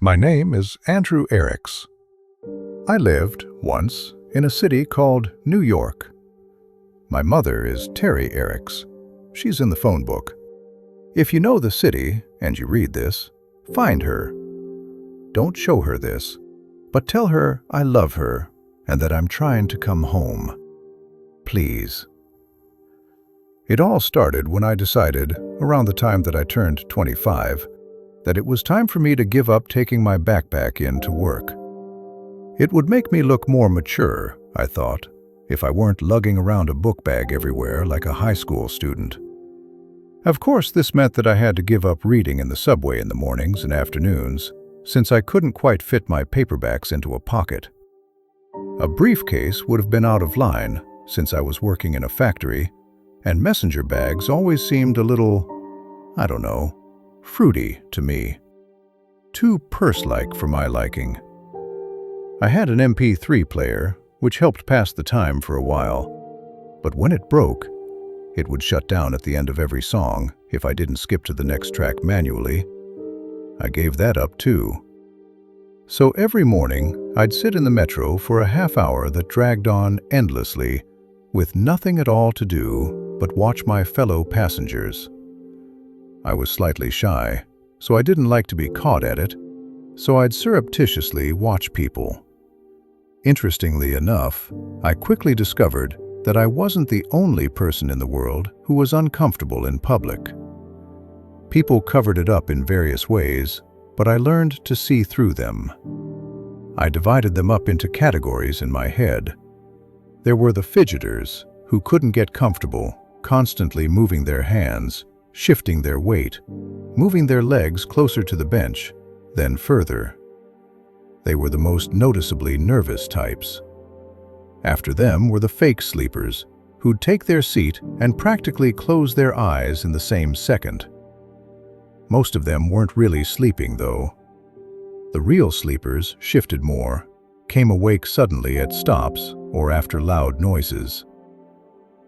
My name is Andrew Eriks. I lived, once, in a city called New York. My mother is Terry Eriks. She's in the phone book. If you know the city, and you read this, find her. Don't show her this, but tell her I love her and that I'm trying to come home. Please. It all started when I decided, around the time that I turned 25, that it was time for me to give up taking my backpack in to work. It would make me look more mature, I thought, if I weren't lugging around a book bag everywhere like a high school student. Of course, this meant that I had to give up reading in the subway in the mornings and afternoons, since I couldn't quite fit my paperbacks into a pocket. A briefcase would have been out of line, since I was working in a factory, and messenger bags always seemed a little, I don't know, fruity to me. Too purse-like for my liking. I had an MP3 player, which helped pass the time for a while, but when it broke, it would shut down at the end of every song if I didn't skip to the next track manually. I gave that up too. So every morning, I'd sit in the metro for a half hour that dragged on endlessly, with nothing at all to do but watch my fellow passengers. I was slightly shy, so I didn't like to be caught at it, so I'd surreptitiously watch people. Interestingly enough, I quickly discovered that I wasn't the only person in the world who was uncomfortable in public. People covered it up in various ways, but I learned to see through them. I divided them up into categories in my head. There were the fidgeters, who couldn't get comfortable, constantly moving their hands, shifting their weight, moving their legs closer to the bench, then further. They were the most noticeably nervous types. After them were the fake sleepers, who'd take their seat and practically close their eyes in the same second. Most of them weren't really sleeping, though. The real sleepers shifted more, came awake suddenly at stops or after loud noises.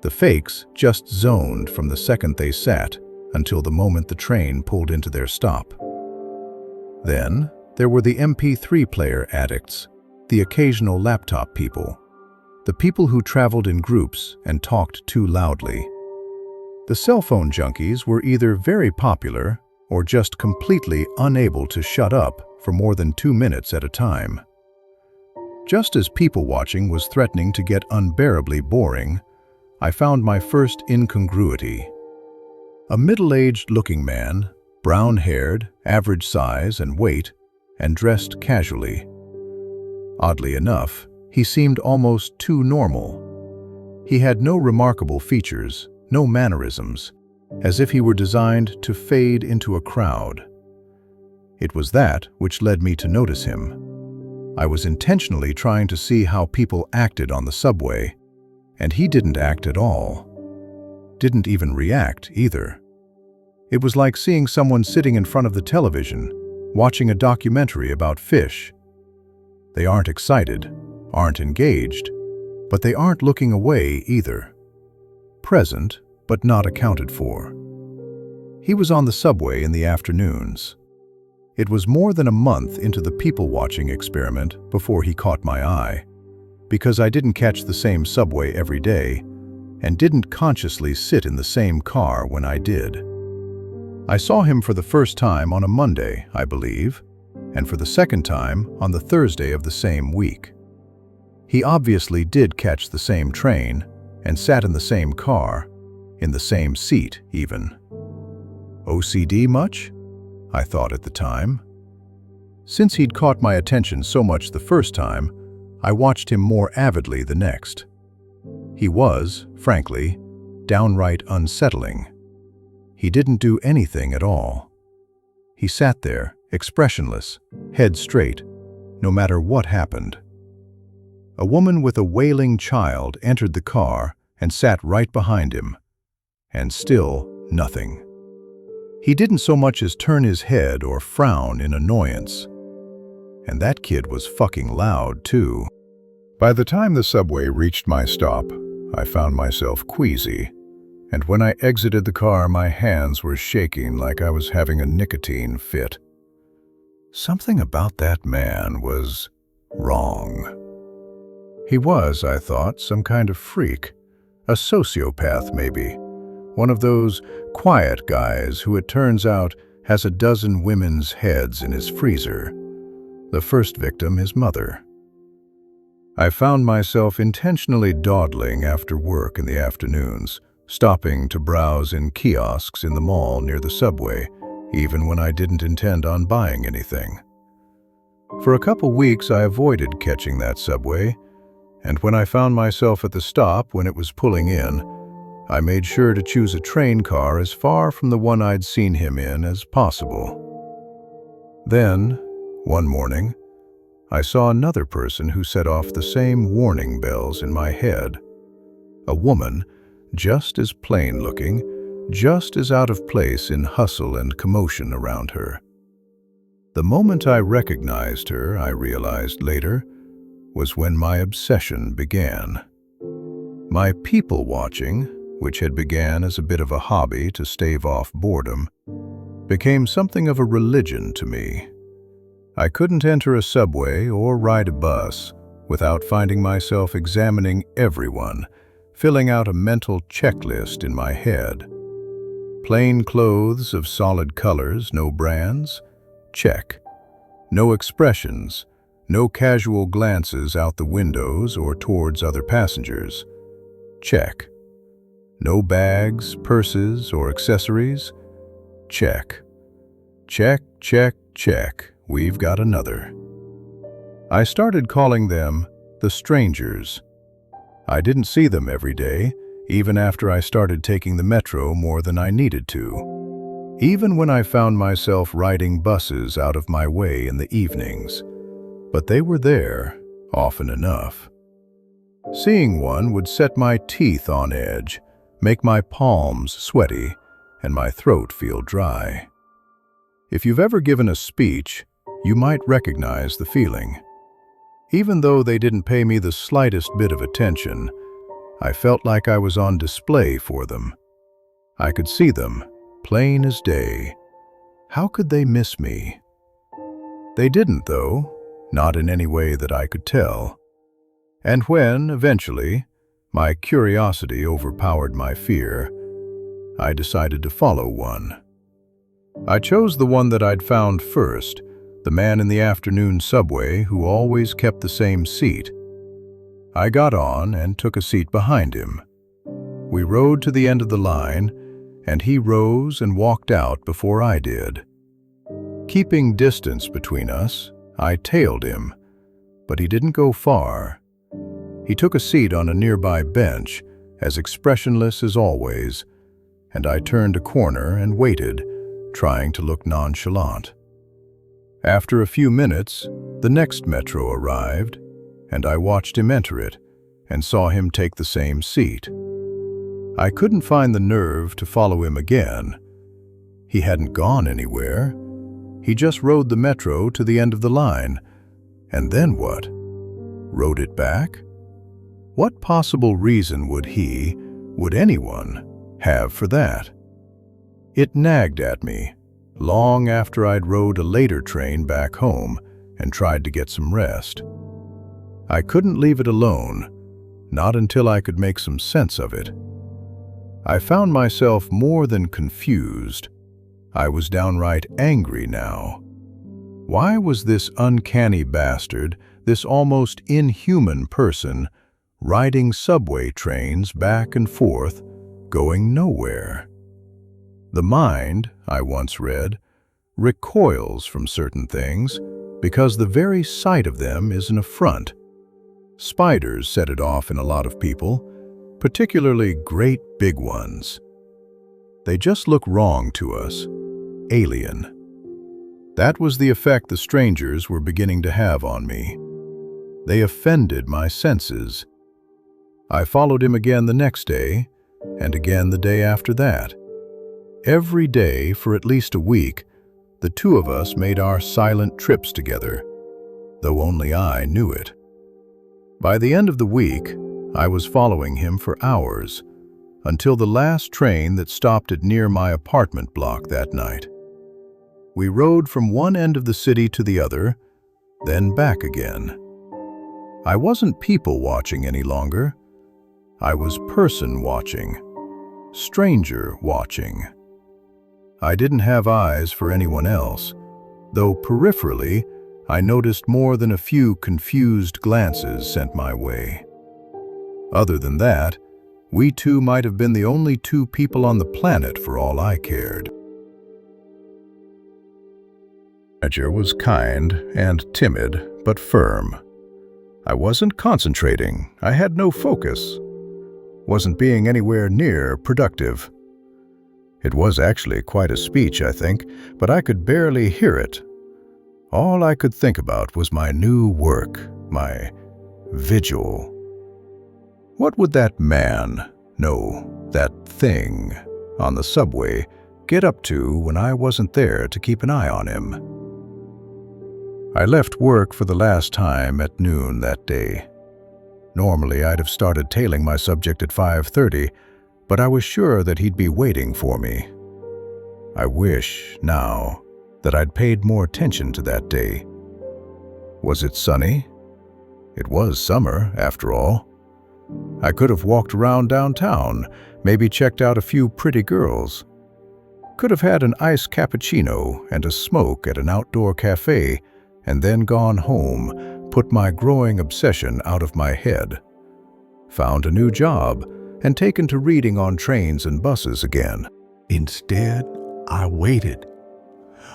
The fakes just zoned from the second they sat until the moment the train pulled into their stop. Then there were the MP3 player addicts, the occasional laptop people, the people who traveled in groups and talked too loudly. The cell phone junkies were either very popular or just completely unable to shut up for more than 2 minutes at a time. Just as people watching was threatening to get unbearably boring, I found my first incongruity. A middle-aged looking man, brown-haired, average size and weight, and dressed casually. Oddly enough, he seemed almost too normal. He had no remarkable features, no mannerisms, as if he were designed to fade into a crowd. It was that which led me to notice him. I was intentionally trying to see how people acted on the subway, and he didn't act at all. Didn't even react either. It was like seeing someone sitting in front of the television, watching a documentary about fish. They aren't excited, aren't engaged, but they aren't looking away either. Present, but not accounted for. He was on the subway in the afternoons. It was more than a month into the people-watching experiment before he caught my eye, because I didn't catch the same subway every day and didn't consciously sit in the same car when I did. I saw him for the first time on a Monday, I believe, and for the second time on the Thursday of the same week. He obviously did catch the same train and sat in the same car, in the same seat even. OCD much? I thought at the time. Since he'd caught my attention so much the first time, I watched him more avidly the next. He was, frankly, downright unsettling. He didn't do anything at all. He sat there, expressionless, head straight, no matter what happened. A woman with a wailing child entered the car and sat right behind him, and still nothing. He didn't so much as turn his head or frown in annoyance. And that kid was fucking loud, too. By the time the subway reached my stop, I found myself queasy, and when I exited the car, my hands were shaking like I was having a nicotine fit. Something about that man was wrong. He was, I thought, some kind of freak, a sociopath maybe, one of those quiet guys who it turns out has a dozen women's heads in his freezer. The first victim, his mother. I found myself intentionally dawdling after work in the afternoons, stopping to browse in kiosks in the mall near the subway, even when I didn't intend on buying anything. For a couple weeks I avoided catching that subway, and when I found myself at the stop when it was pulling in, I made sure to choose a train car as far from the one I'd seen him in as possible. Then, one morning, I saw another person who set off the same warning bells in my head. A woman, just as plain-looking, just as out of place in hustle and commotion around her. The moment I recognized her, I realized later, was when my obsession began. My people-watching, which had began as a bit of a hobby to stave off boredom, became something of a religion to me. I couldn't enter a subway or ride a bus without finding myself examining everyone, filling out a mental checklist in my head. Plain clothes of solid colors, no brands? Check. No expressions, no casual glances out the windows or towards other passengers? Check. No bags, purses, or accessories? Check. Check, check, check. We've got another. I started calling them the strangers. I didn't see them every day, even after I started taking the metro more than I needed to. Even when I found myself riding buses out of my way in the evenings. But they were there, often enough. Seeing one would set my teeth on edge, make my palms sweaty, and my throat feel dry. If you've ever given a speech, you might recognize the feeling. Even though they didn't pay me the slightest bit of attention, I felt like I was on display for them. I could see them, plain as day. How could they miss me? They didn't, though, not in any way that I could tell. And when, eventually, my curiosity overpowered my fear, I decided to follow one. I chose the one that I'd found first, the man in the afternoon subway who always kept the same seat. I got on and took a seat behind him. We rode to the end of the line, and he rose and walked out before I did. Keeping distance between us, I tailed him, but he didn't go far. He took a seat on a nearby bench, as expressionless as always, and I turned a corner and waited, trying to look nonchalant. After a few minutes, the next metro arrived, and I watched him enter it and saw him take the same seat. I couldn't find the nerve to follow him again. He hadn't gone anywhere. He just rode the metro to the end of the line. And then what? Rode it back? What possible reason would anyone, have for that? It nagged at me, long after I'd rode a later train back home and tried to get some rest. I couldn't leave it alone, not until I could make some sense of it. I found myself more than confused. I was downright angry now. Why was this uncanny bastard, this almost inhuman person, riding subway trains back and forth, going nowhere? The mind, I once read, recoils from certain things because the very sight of them is an affront. Spiders set it off in a lot of people, particularly great big ones. They just look wrong to us, alien. That was the effect the strangers were beginning to have on me. They offended my senses. I followed him again the next day, and again the day after that. Every day for at least a week, the two of us made our silent trips together, though only I knew it. By the end of the week, I was following him for hours, until the last train that stopped at near my apartment block that night. We rode from one end of the city to the other, then back again. I wasn't people watching any longer. I was person watching, stranger watching. I didn't have eyes for anyone else, though peripherally I noticed more than a few confused glances sent my way. Other than that, we two might have been the only two people on the planet for all I cared. The manager was kind and timid, but firm. I wasn't concentrating. I had no focus. Wasn't being anywhere near productive. It was actually quite a speech, I think, but I could barely hear it. All I could think about was my new work, my vigil. What would that man, no, that thing, on the subway get up to when I wasn't there to keep an eye on him? I left work for the last time at noon that day. Normally, I'd have started tailing my subject at 5:30, but I was sure that he'd be waiting for me. I wish, now, that I'd paid more attention to that day. Was it sunny? It was summer, after all. I could have walked around downtown, maybe checked out a few pretty girls. Could have had an iced cappuccino and a smoke at an outdoor cafe, and then gone home, put my growing obsession out of my head. Found a new job, and taken to reading on trains and buses again. Instead, I waited.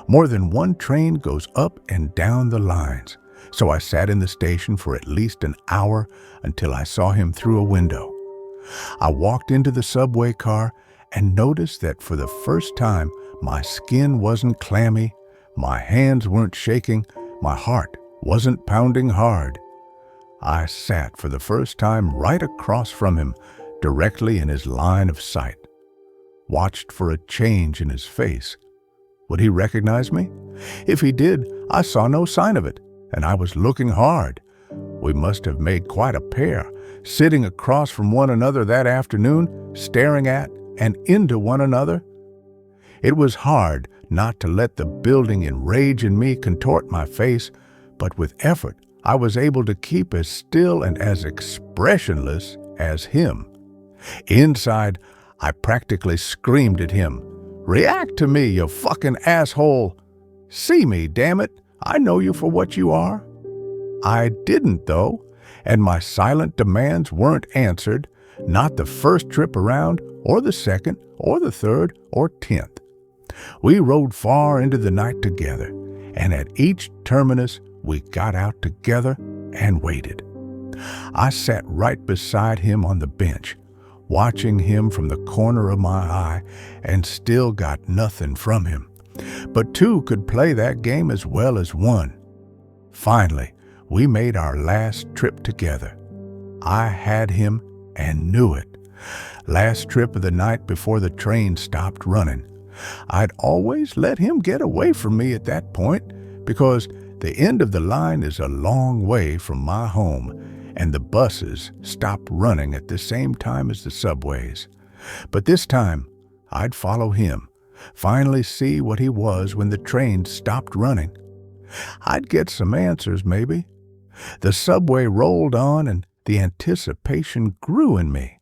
More than one train goes up and down the lines, so I sat in the station for at least an hour until I saw him through a window. I walked into the subway car and noticed that for the first time, my skin wasn't clammy, my hands weren't shaking, my heart wasn't pounding hard. I sat for the first time right across from him, directly in his line of sight. Watched for a change in his face. Would he recognize me? If he did, I saw no sign of it, and I was looking hard. We must have made quite a pair, sitting across from one another that afternoon, staring at and into one another. It was hard not to let the building enrage in me contort my face, but with effort I was able to keep as still and as expressionless as him. Inside, I practically screamed at him, "React to me, you fucking asshole! See me, damn it! I know you for what you are." I didn't, though, and my silent demands weren't answered, not the first trip around, or the second, or the third, or 10th. We rode far into the night together, and at each terminus we got out together and waited. I sat right beside him on the bench, watching him from the corner of my eye, and still got nothing from him. But two could play that game as well as one. Finally, we made our last trip together. I had him and knew it. Last trip of the night before the train stopped running. I'd always let him get away from me at that point because the end of the line is a long way from my home, and the buses stopped running at the same time as the subways. But this time, I'd follow him, finally see what he was when the train stopped running. I'd get some answers, maybe. The subway rolled on, and the anticipation grew in me.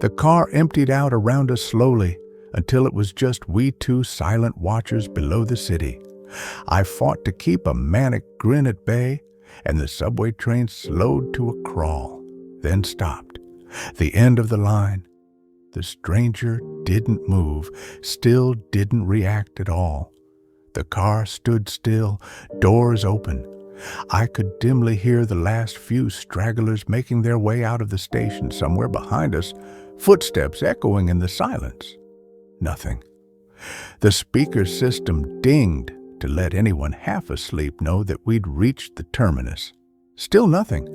The car emptied out around us slowly until it was just we two silent watchers below the city. I fought to keep a manic grin at bay, and the subway train slowed to a crawl, then stopped. The end of the line. The stranger didn't move, still didn't react at all. The car stood still, doors open. I could dimly hear the last few stragglers making their way out of the station somewhere behind us, footsteps echoing in the silence. Nothing. The speaker system dinged to let anyone half asleep know that we'd reached the terminus. Still nothing.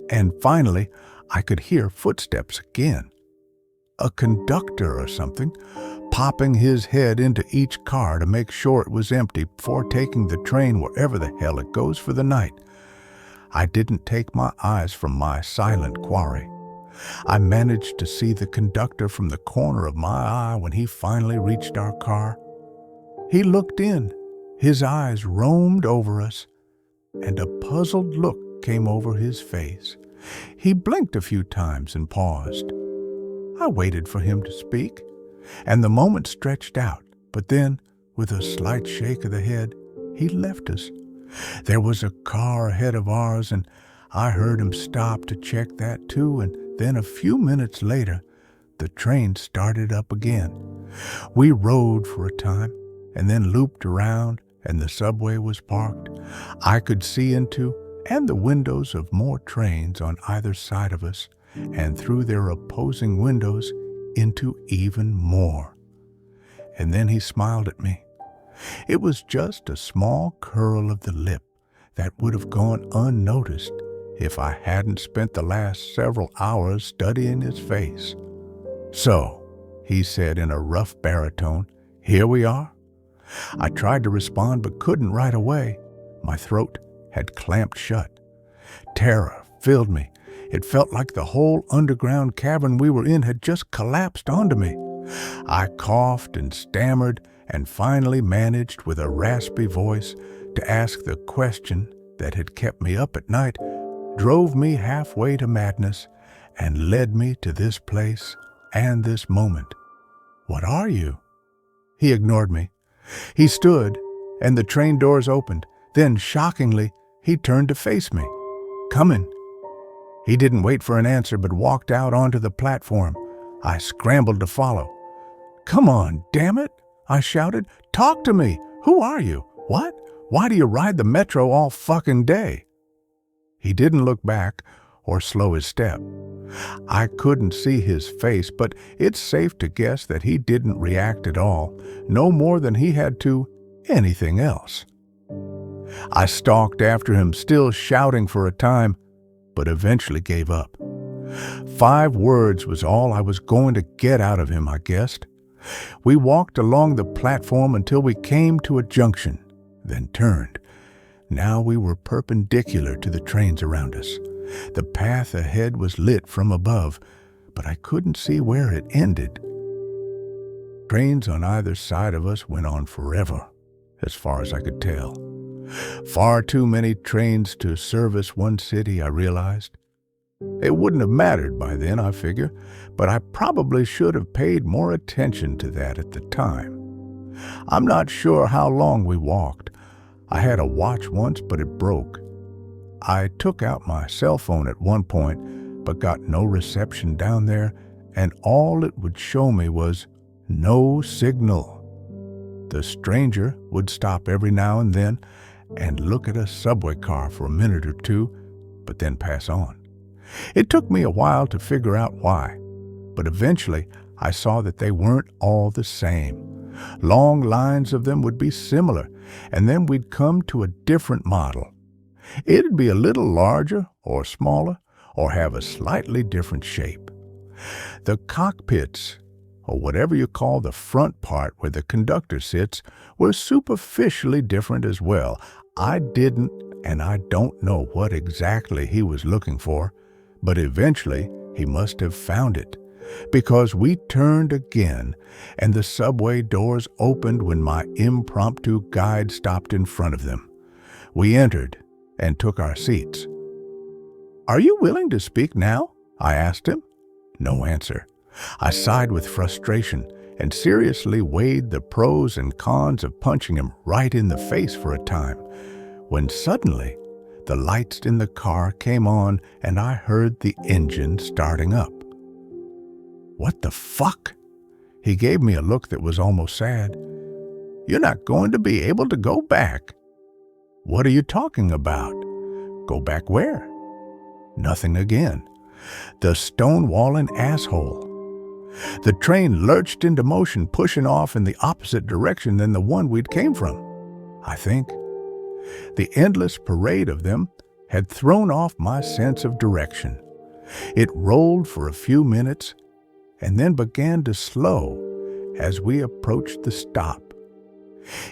And finally, I could hear footsteps again. A conductor or something, popping his head into each car to make sure it was empty before taking the train wherever the hell it goes for the night. I didn't take my eyes from my silent quarry. I managed to see the conductor from the corner of my eye when he finally reached our car. He looked in, His eyes roamed over us, and a puzzled look came over his face. He blinked a few times and paused. I waited for him to speak, and the moment stretched out, but then, with a slight shake of the head, he left us. There was a car ahead of ours, and I heard him stop to check that too, and then a few minutes later, the train started up again. We rode for a time, and then looped around, and the subway was parked. I could see into and the windows of more trains on either side of us, and through their opposing windows into even more. And then he smiled at me. It was just a small curl of the lip that would have gone unnoticed if I hadn't spent the last several hours studying his face. "So," he said in a rough baritone, "here we are?" I tried to respond but couldn't right away. My throat had clamped shut. Terror filled me. It felt like the whole underground cavern we were in had just collapsed onto me. I coughed and stammered and finally managed with a raspy voice to ask the question that had kept me up at night, drove me halfway to madness, and led me to this place and this moment. "What are you?" He ignored me. He stood, and the train doors opened. Then, shockingly, he turned to face me. "Coming." He didn't wait for an answer, but walked out onto the platform. I scrambled to follow. "Come on, damn it," I shouted. "Talk to me. Who are you? What? Why do you ride the metro all fucking day?" He didn't look back or slow his step. I couldn't see his face, but it's safe to guess that he didn't react at all, no more than he had to anything else. I stalked after him, still shouting for a time, but eventually gave up. 5 words was all I was going to get out of him, I guessed. We walked along the platform until we came to a junction, then turned. Now we were perpendicular to the trains around us. The path ahead was lit from above, but I couldn't see where it ended. Trains on either side of us went on forever, as far as I could tell. Far too many trains to service one city, I realized. It wouldn't have mattered by then, I figure, but I probably should have paid more attention to that at the time. I'm not sure how long we walked. I had a watch once, but it broke. I took out my cell phone at one point, but got no reception down there, and all it would show me was no signal. The stranger would stop every now and then and look at a subway car for a minute or two, but then pass on. It took me a while to figure out why, but eventually I saw that they weren't all the same. Long lines of them would be similar, and then we'd come to a different model. It'd be a little larger or smaller, or have a slightly different shape. The cockpits, or whatever you call the front part where the conductor sits, were superficially different as well. I didn't, and I don't know what exactly he was looking for, but eventually he must have found it, because we turned again, and the subway doors opened when my impromptu guide stopped in front of them. We entered and took our seats. "Are you willing to speak now?" I asked him. No answer. I sighed with frustration and seriously weighed the pros and cons of punching him right in the face for a time, when suddenly the lights in the car came on and I heard the engine starting up. "What the fuck?" He gave me a look that was almost sad. "You're not going to be able to go back." "What are you talking about?" "Go back where?" Nothing again. The stonewalling asshole. The train lurched into motion, pushing off in the opposite direction than the one we'd came from, I think. The endless parade of them had thrown off my sense of direction. It rolled for a few minutes and then began to slow as we approached the stop.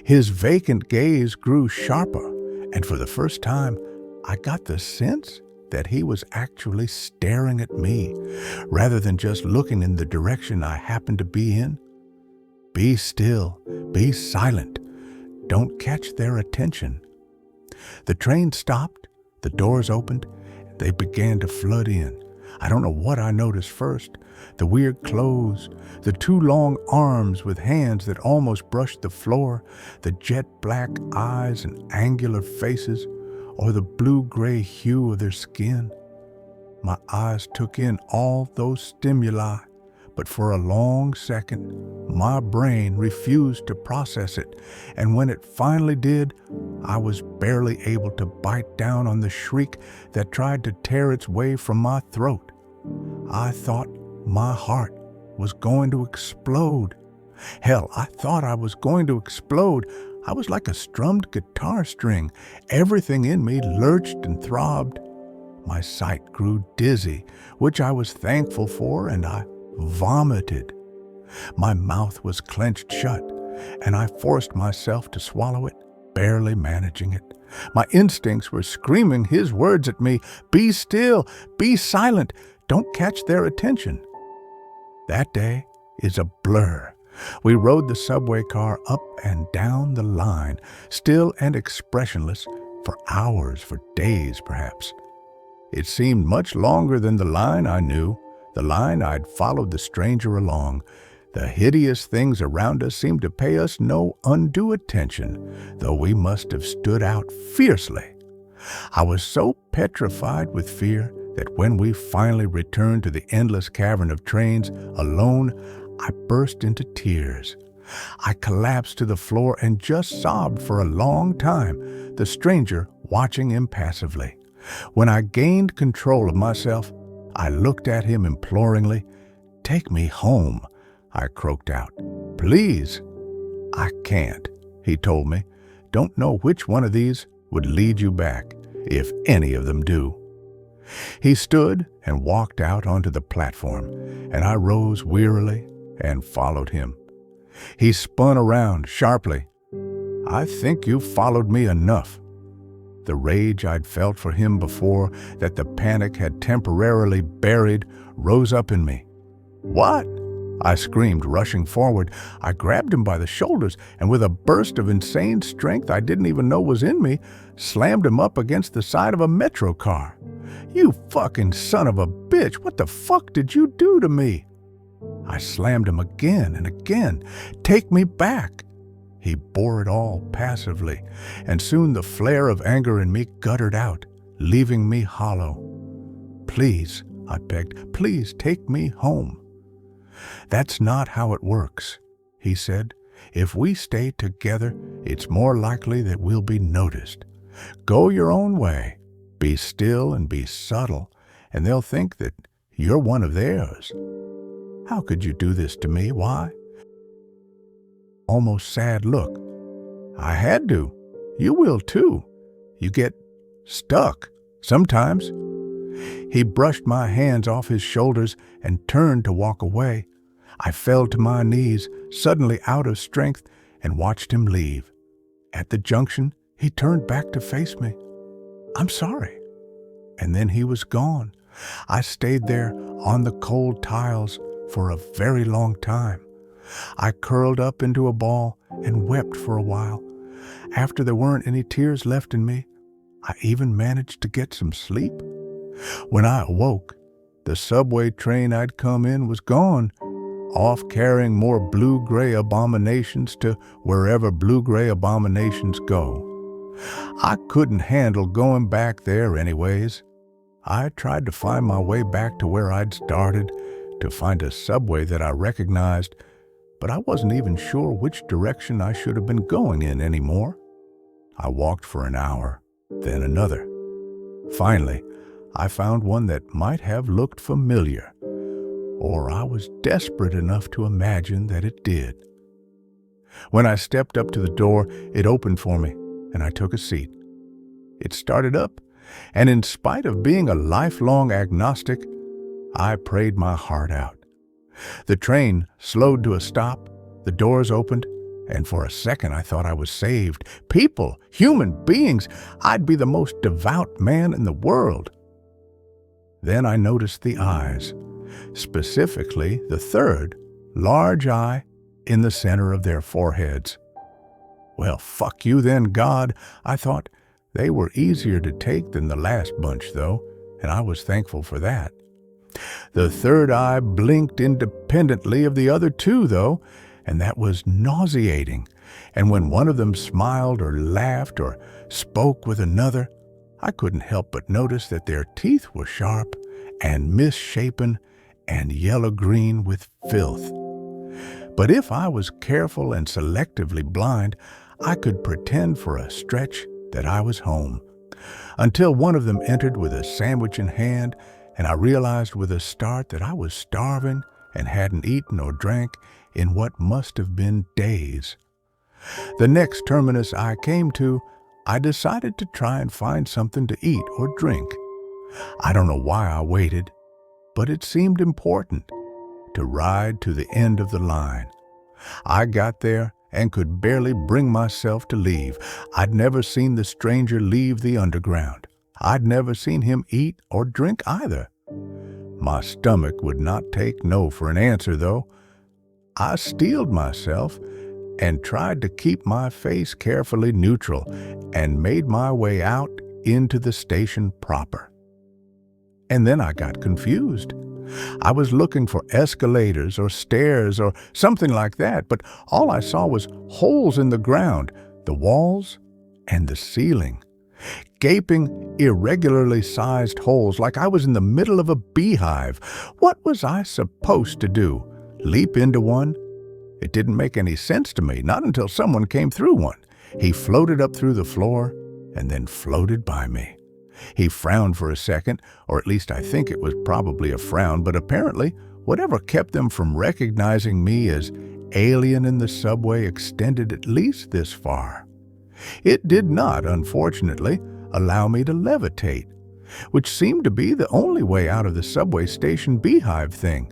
His vacant gaze grew sharper, and for the first time, I got the sense that he was actually staring at me, rather than just looking in the direction I happened to be in. "Be still, be silent. don't catch their attention. The train stopped, the doors opened, they began to flood in. I don't know what I noticed first. The weird clothes, the two long arms with hands that almost brushed the floor, the jet black eyes and angular faces, or the blue-gray hue of their skin. My eyes took in all those stimuli, but for a long second, my brain refused to process it, and when it finally did, I was barely able to bite down on the shriek that tried to tear its way from my throat. I thought my heart was going to explode. Hell, I thought I was going to explode. I was like a strummed guitar string. Everything in me lurched and throbbed. My sight grew dizzy, which I was thankful for, and I vomited. My mouth was clenched shut, and I forced myself to swallow it, barely managing it. My instincts were screaming his words at me, "Be still, be silent, don't catch their attention." That day is a blur. We rode the subway car up and down the line, still and expressionless, for hours, for days perhaps. It seemed much longer than the line I knew, the line I'd followed the stranger along. The hideous things around us seemed to pay us no undue attention, though we must have stood out fiercely. I was so petrified with fear that when we finally returned to the endless cavern of trains alone, I burst into tears. I collapsed to the floor and just sobbed for a long time, the stranger watching impassively. When I gained control of myself, I looked at him imploringly. "Take me home," I croaked out. "Please." "I can't," he told me. "Don't know which one of these would lead you back, if any of them do." He stood and walked out onto the platform, and I rose wearily and followed him. He spun around sharply. "I think you've followed me enough." The rage I'd felt for him before, that the panic had temporarily buried, rose up in me. "What?" I screamed, rushing forward. I grabbed him by the shoulders, and with a burst of insane strength I didn't even know was in me, slammed him up against the side of a metro car. "You fucking son of a bitch, what the fuck did you do to me?" I slammed him again and again. "Take me back." He bore it all passively, and soon the flare of anger in me guttered out, leaving me hollow. "Please," I begged, "please take me home." "That's not how it works," he said. "If we stay together, it's more likely that we'll be noticed. Go your own way, be still and be subtle, and they'll think that you're one of theirs." "How could you do this to me? Why?" Almost sad look. "I had to. You will too. You get stuck sometimes." He brushed my hands off his shoulders and turned to walk away. I fell to my knees, suddenly out of strength, and watched him leave. At the junction, he turned back to face me. "I'm sorry." And then he was gone. I stayed there on the cold tiles for a very long time. I curled up into a ball and wept for a while. After there weren't any tears left in me, I even managed to get some sleep. When I awoke, the subway train I'd come in was gone, off carrying more blue-gray abominations to wherever blue-gray abominations go. I couldn't handle going back there anyways. I tried to find my way back to where I'd started, to find a subway that I recognized, but I wasn't even sure which direction I should have been going in anymore. I walked for an hour, then another. Finally, I found one that might have looked familiar, or I was desperate enough to imagine that it did. When I stepped up to the door, it opened for me, and I took a seat. It started up, and in spite of being a lifelong agnostic, I prayed my heart out. The train slowed to a stop, the doors opened, and for a second I thought I was saved. People, human beings, I'd be the most devout man in the world. Then I noticed the eyes, specifically the third, large eye in the center of their foreheads. Well, fuck you then, God, I thought. They were easier to take than the last bunch, though, and I was thankful for that. The third eye blinked independently of the other two, though, and that was nauseating. And when one of them smiled or laughed or spoke with another, I couldn't help but notice that their teeth were sharp and misshapen and yellow-green with filth. But if I was careful and selectively blind, I could pretend for a stretch that I was home, until one of them entered with a sandwich in hand, and I realized with a start that I was starving and hadn't eaten or drank in what must have been days. The next terminus I came to, I decided to try and find something to eat or drink. I don't know why I waited, but it seemed important to ride to the end of the line. I got there and could barely bring myself to leave. I'd never seen the stranger leave the underground. I'd never seen him eat or drink either. My stomach would not take no for an answer, though. I steeled myself and tried to keep my face carefully neutral and made my way out into the station proper. And then I got confused. I was looking for escalators or stairs or something like that, but all I saw was holes in the ground, the walls, and the ceiling. Gaping, irregularly sized holes like I was in the middle of a beehive. What was I supposed to do? Leap into one? It didn't make any sense to me, not until someone came through one. He floated up through the floor and then floated by me. He frowned for a second, or at least I think it was probably a frown, but apparently whatever kept them from recognizing me as alien in the subway extended at least this far. It did not, unfortunately, allow me to levitate, which seemed to be the only way out of the subway station beehive thing.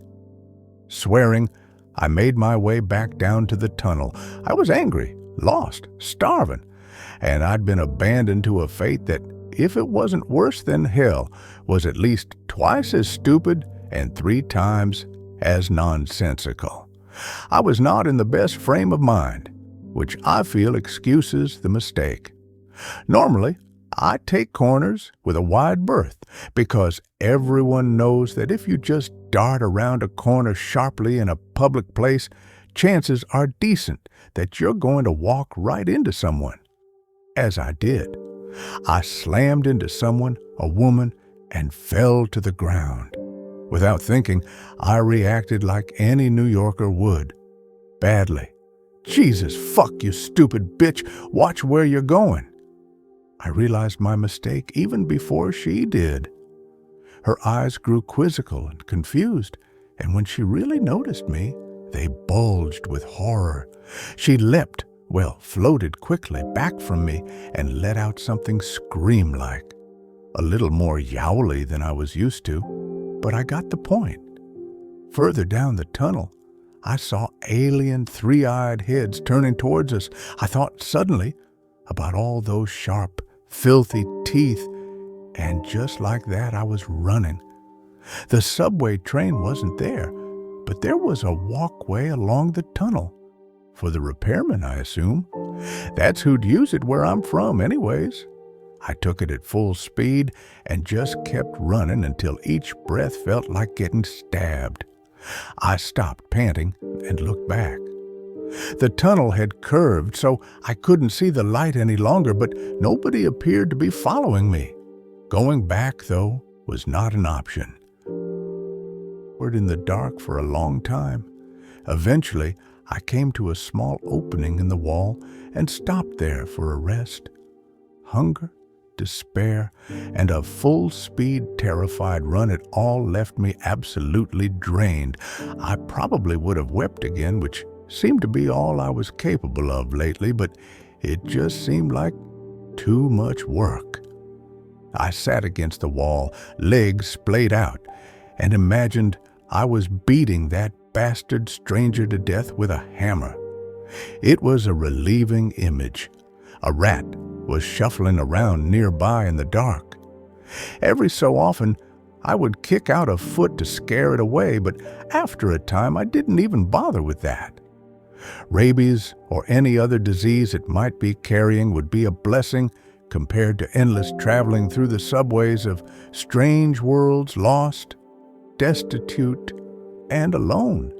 Swearing, I made my way back down to the tunnel. I was angry, lost, starving, and I'd been abandoned to a fate that, if it wasn't worse than hell, was at least twice as stupid and 3 times as nonsensical. I was not in the best frame of mind, which I feel excuses the mistake. Normally, I take corners with a wide berth because everyone knows that if you just dart around a corner sharply in a public place, chances are decent that you're going to walk right into someone. As I did. I slammed into someone, a woman, and fell to the ground. Without thinking, I reacted like any New Yorker would. Badly. Jesus, fuck, you stupid bitch. Watch where you're going. I realized my mistake even before she did. Her eyes grew quizzical and confused, and when she really noticed me, they bulged with horror. She leapt, floated quickly back from me and let out something scream-like. A little more yowly than I was used to, but I got the point. Further down the tunnel, I saw alien 3-eyed heads turning towards us. I thought suddenly about all those sharp, filthy teeth, and just like that I was running. The subway train wasn't there, but there was a walkway along the tunnel. For the repairman, I assume. That's who'd use it where I'm from anyways. I took it at full speed and just kept running until each breath felt like getting stabbed. I stopped panting and looked back. The tunnel had curved, so I couldn't see the light any longer, but nobody appeared to be following me. Going back, though, was not an option. In the dark for a long time. Eventually, I came to a small opening in the wall and stopped there for a rest. Hunger, despair, and a full-speed, terrified run at all left me absolutely drained. I probably would have wept again, which seemed to be all I was capable of lately, but it just seemed like too much work. I sat against the wall, legs splayed out, and imagined I was beating that bastard stranger to death with a hammer. It was a relieving image. A rat was shuffling around nearby in the dark. Every so often, I would kick out a foot to scare it away, but after a time, I didn't even bother with that. Rabies or any other disease it might be carrying would be a blessing compared to endless traveling through the subways of strange worlds, lost, destitute, and alone.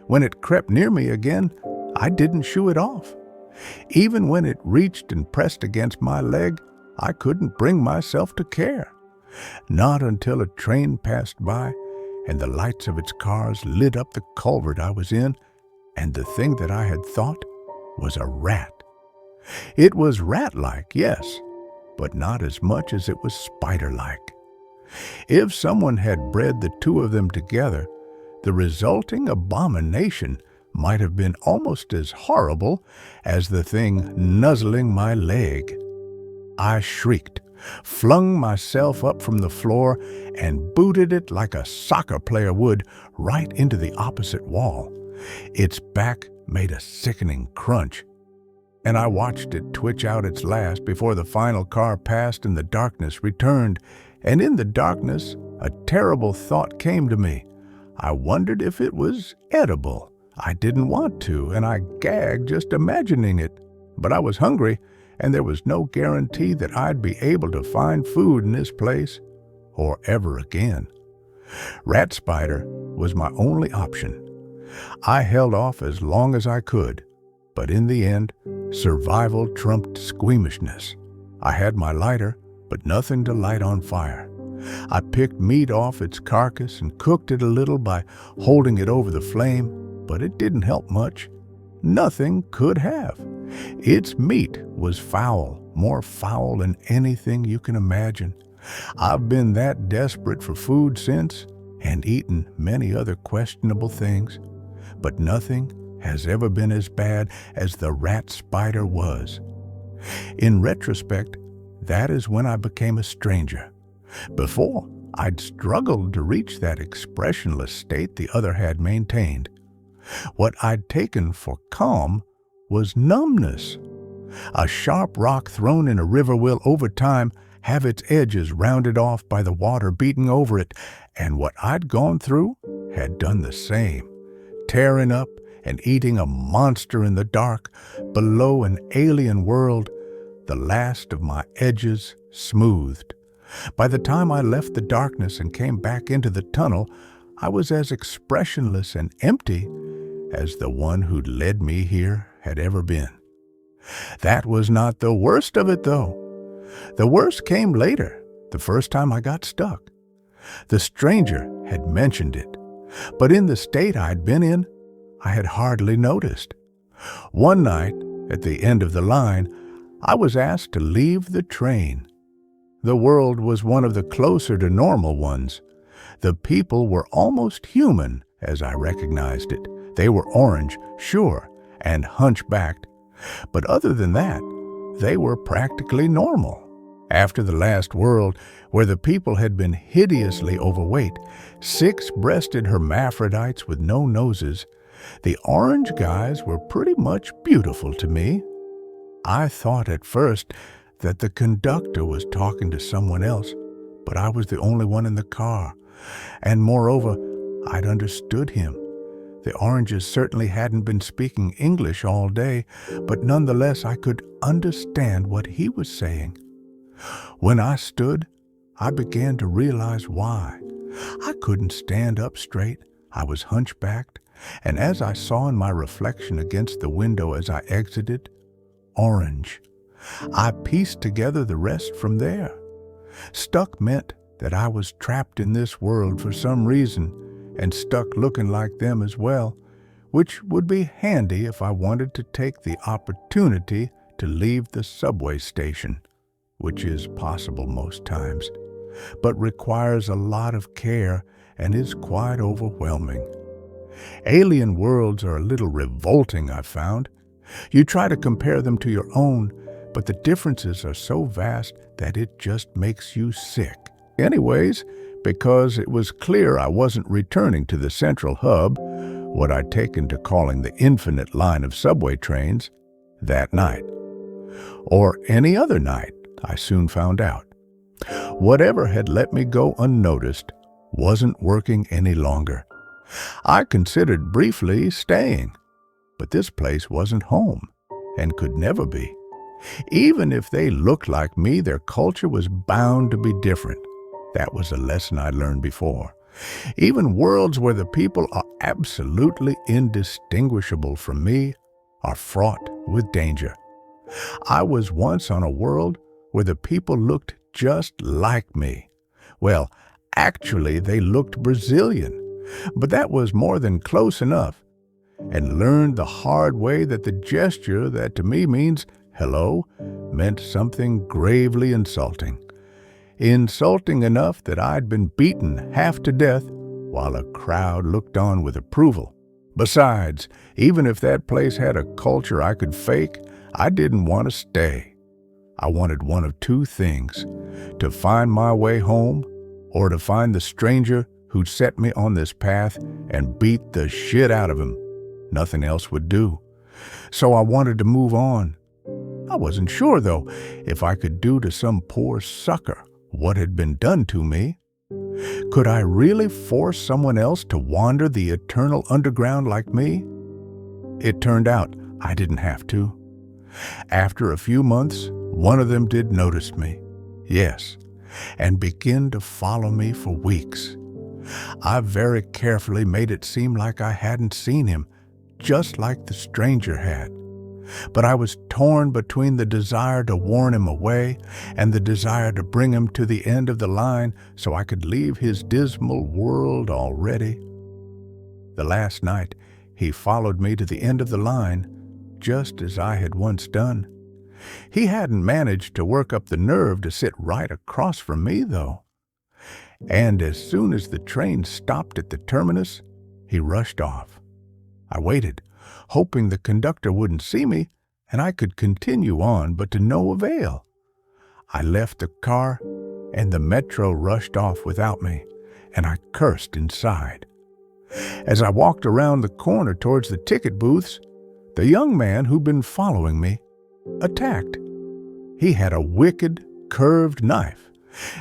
When it crept near me again, I didn't shoo it off. Even when it reached and pressed against my leg, I couldn't bring myself to care. Not until a train passed by and the lights of its cars lit up the culvert I was in, and the thing that I had thought was a rat. It was rat-like, yes, but not as much as it was spider-like. If someone had bred the two of them together, the resulting abomination might have been almost as horrible as the thing nuzzling my leg. I shrieked, flung myself up from the floor, and booted it like a soccer player would right into the opposite wall. Its back made a sickening crunch, and I watched it twitch out its last before the final car passed and the darkness returned. And in the darkness, a terrible thought came to me. I wondered if it was edible. I didn't want to, and I gagged just imagining it. But I was hungry, and there was no guarantee that I'd be able to find food in this place, or ever again. Rat spider was my only option. I held off as long as I could, but in the end, survival trumped squeamishness. I had my lighter, but nothing to light on fire. I picked meat off its carcass and cooked it a little by holding it over the flame, but it didn't help much. Nothing could have. Its meat was foul, more foul than anything you can imagine. I've been that desperate for food since, and eaten many other questionable things, but nothing has ever been as bad as the rat spider was. In retrospect, that is when I became a stranger. Before, I'd struggled to reach that expressionless state the other had maintained. What I'd taken for calm was numbness. A sharp rock thrown in a river will, over time, have its edges rounded off by the water beating over it, and what I'd gone through had done the same, tearing up and eating a monster in the dark below an alien world, the last of my edges smoothed. By the time I left the darkness and came back into the tunnel, I was as expressionless and empty as the one who'd led me here had ever been. That was not the worst of it, though. The worst came later, the first time I got stuck. The stranger had mentioned it, but in the state I'd been in, I had hardly noticed. One night, at the end of the line, I was asked to leave the train. The world was one of the closer to normal ones. The people were almost human, as I recognized it. They were orange, sure, and hunchbacked. But other than that, they were practically normal. After the last world, where the people had been hideously overweight, six-breasted hermaphrodites with no noses, the orange guys were pretty much beautiful to me. I thought at first that the conductor was talking to someone else, but I was the only one in the car. And moreover, I'd understood him. The oranges certainly hadn't been speaking English all day, but nonetheless I could understand what he was saying. When I stood, I began to realize why. I couldn't stand up straight. I was hunchbacked, and as I saw in my reflection against the window as I exited, orange. I pieced together the rest from there. Stuck meant that I was trapped in this world for some reason, and stuck looking like them as well, which would be handy if I wanted to take the opportunity to leave the subway station, which is possible most times, but requires a lot of care and is quite overwhelming. Alien worlds are a little revolting, I've found. You try to compare them to your own, but the differences are so vast that it just makes you sick. Anyways, because it was clear I wasn't returning to the central hub, what I'd taken to calling the infinite line of subway trains, that night. Or any other night, I soon found out. Whatever had let me go unnoticed wasn't working any longer. I considered briefly staying, But this place wasn't home and could never be. Even if they looked like me, their culture was bound to be different. That was a lesson I learned before. Even worlds where the people are absolutely indistinguishable from me are fraught with danger. I was once on a world where the people looked just like me. Well, actually, they looked Brazilian, but that was more than close enough, and learned the hard way that the gesture that to me means hello meant something gravely insulting. Insulting enough that I'd been beaten half to death while a crowd looked on with approval. Besides, even if that place had a culture I could fake, I didn't want to stay. I wanted one of two things: to find my way home or to find the stranger who'd set me on this path and beat the shit out of him. Nothing else would do. So I wanted to move on. I wasn't sure, though, if I could do to some poor sucker what had been done to me. Could I really force someone else to wander the eternal underground like me? It turned out I didn't have to. After a few months, one of them did notice me. Yes, and begin to follow me for weeks. I very carefully made it seem like I hadn't seen him, just like the stranger had. But I was torn between the desire to warn him away and the desire to bring him to the end of the line so I could leave his dismal world already. The last night, he followed me to the end of the line, just as I had once done. He hadn't managed to work up the nerve to sit right across from me, though. And as soon as the train stopped at the terminus, he rushed off. I waited, hoping the conductor wouldn't see me and I could continue on, but to no avail. I left the car and the metro rushed off without me, and I cursed inside. As I walked around the corner towards the ticket booths, the young man who'd been following me attacked. He had a wicked, curved knife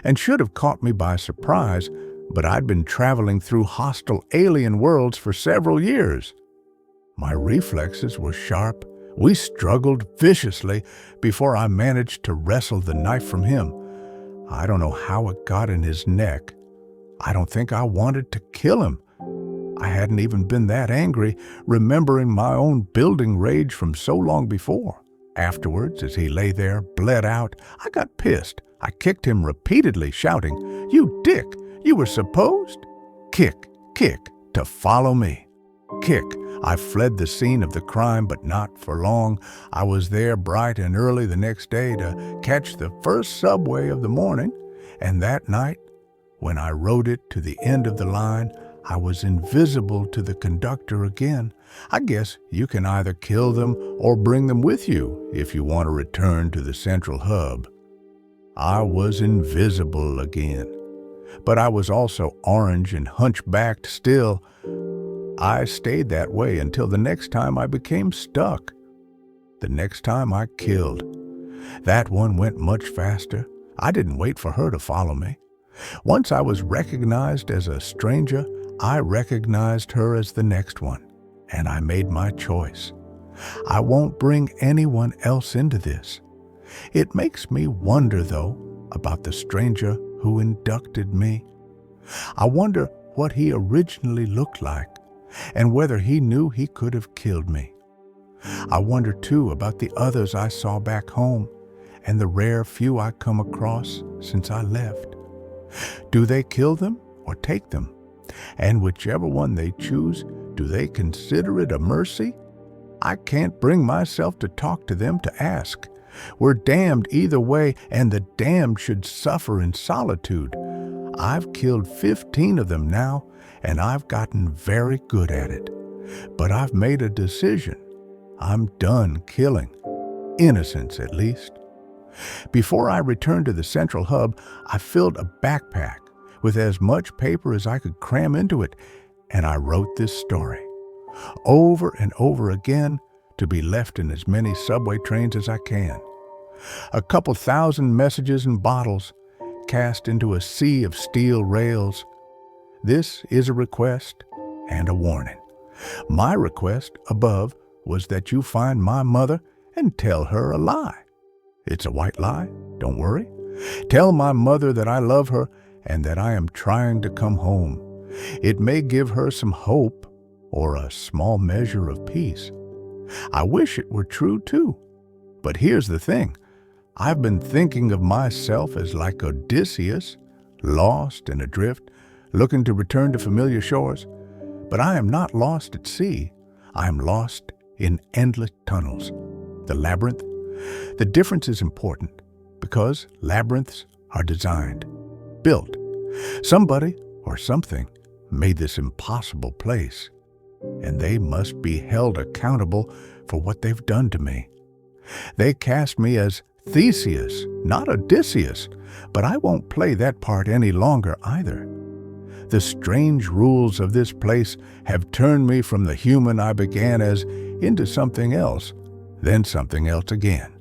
and should have caught me by surprise, but I'd been traveling through hostile alien worlds for several years. My reflexes were sharp. We struggled viciously before I managed to wrestle the knife from him. I don't know how it got in his neck. I don't think I wanted to kill him. I hadn't even been that angry, remembering my own building rage from so long before. Afterwards, as he lay there, bled out, I got pissed. I kicked him repeatedly, shouting, "You dick! You were supposed—" Kick, kick, to follow me. Kick. I fled the scene of the crime, but not for long. I was there bright and early the next day to catch the first subway of the morning, and that night, when I rode it to the end of the line, I was invisible to the conductor again. I guess you can either kill them or bring them with you if you want to return to the central hub. I was invisible again, but I was also orange and hunchbacked still. I stayed that way until the next time I became stuck. The next time I killed. That one went much faster. I didn't wait for her to follow me. Once I was recognized as a stranger, I recognized her as the next one, and I made my choice. I won't bring anyone else into this. It makes me wonder, though, about the stranger who inducted me. I wonder what he originally looked like, and whether he knew he could have killed me. I wonder, too, about the others I saw back home, and the rare few I come across since I left. Do they kill them or take them? And whichever one they choose, do they consider it a mercy? I can't bring myself to talk to them to ask. We're damned either way, and the damned should suffer in solitude. I've killed 15 of them now, and I've gotten very good at it. But I've made a decision. I'm done killing. Innocents, at least. Before I returned to the central hub, I filled a backpack with as much paper as I could cram into it, and I wrote this story. Over and over again, to be left in as many subway trains as I can. A couple thousand messages and bottles cast into a sea of steel rails. This is a request and a warning. My request above was that you find my mother and tell her a lie. It's a white lie, don't worry. Tell my mother that I love her and that I am trying to come home. It may give her some hope or a small measure of peace. I wish it were true too. But here's the thing. I've been thinking of myself as like Odysseus, lost and adrift, looking to return to familiar shores. But I am not lost at sea. I am lost in endless tunnels. The labyrinth. The difference is important because labyrinths are designed, built. Somebody or something made this impossible place, and they must be held accountable for what they've done to me. They cast me as Theseus, not Odysseus, but I won't play that part any longer either. The strange rules of this place have turned me from the human I began as into something else, then something else again.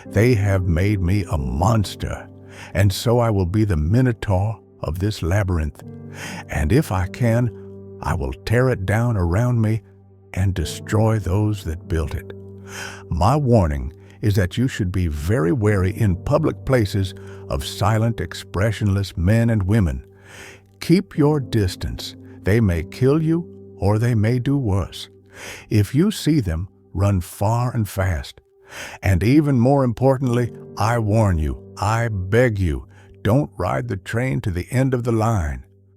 They have made me a monster, and so I will be the minotaur of this labyrinth. And if I can, I will tear it down around me and destroy those that built it. My warning is that you should be very wary in public places of silent, expressionless men and women. Keep your distance. They may kill you or they may do worse. If you see them, run far and fast. And even more importantly, I warn you, I beg you, don't ride the train to the end of the line.